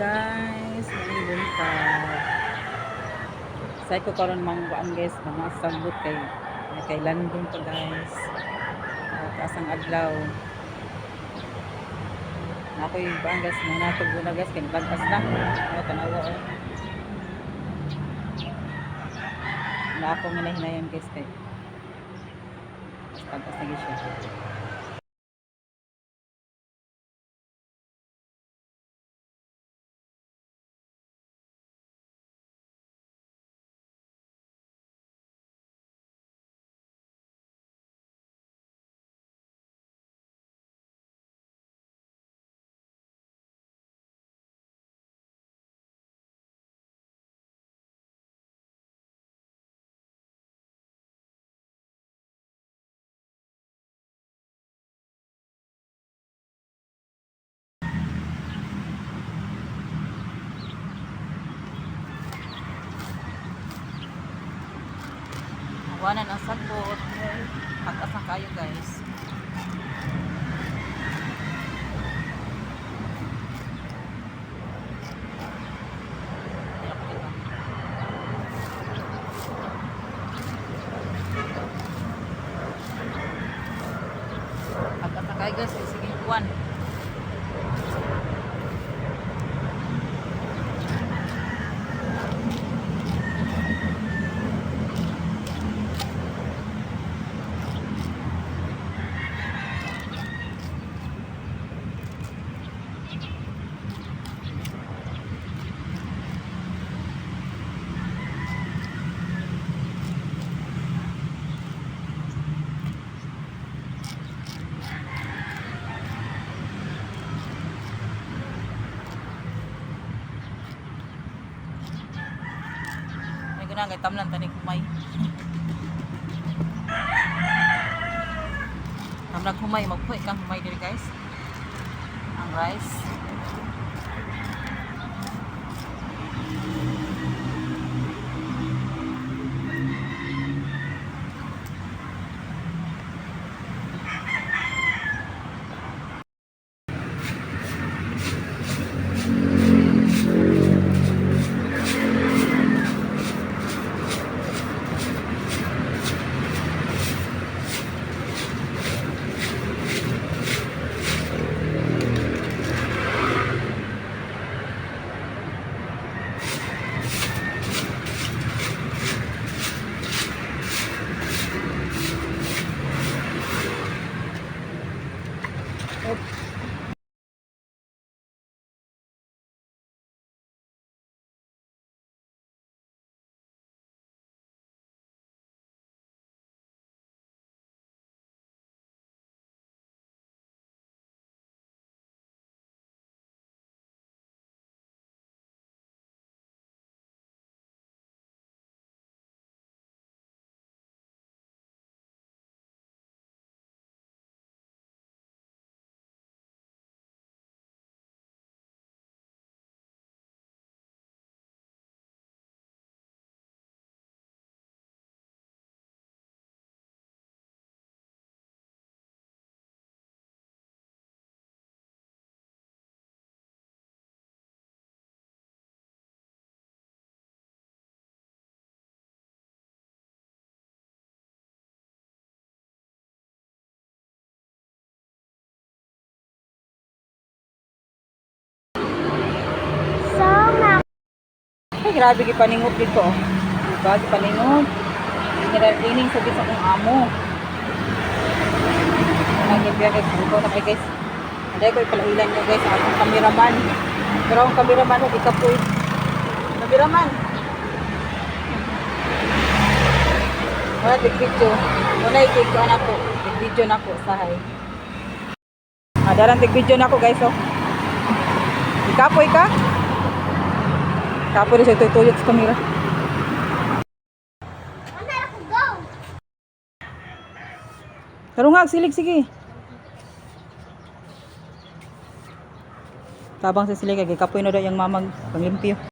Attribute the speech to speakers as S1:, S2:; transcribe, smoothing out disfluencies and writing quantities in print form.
S1: guys, may buntag. Say ko karon mangkuan guys, mga sabot kay landong pa guys. Taasang adlaw. Na ako'y baan guys, mga natog na guys, kay bagas na. Ano tanawa oh. Na ako nga hinayon guys kay. Bagas na guys siya. Wanan ang sabot. Pag-asang kayo guys. Pag-asang kayo guys, sige kuwan. Na kay tamlan tani kumay. Tamlan kumay magpuy kang kumay diri guys. Ang rice. Ay, grabe gipaningot dito. Diba, gipaningot. Ginardining sa bisa kong amo. Nagibya guys, buko na kayo guys. Hindi ko ipalahilan nyo guys, akong kameraman. Pero ang kameraman, hindi ka po kameraman. Wala, tig-video. Wala, i-take ko anak ko. Tig-video na ko, sahay. Darang tig-video na ko guys, oh. Ikapoy ka? Kapo rin siya tuyot sa kamera. Karungag, silig, sige. Tabang sa silig, kapoy na daw yung mamang panglimpyo.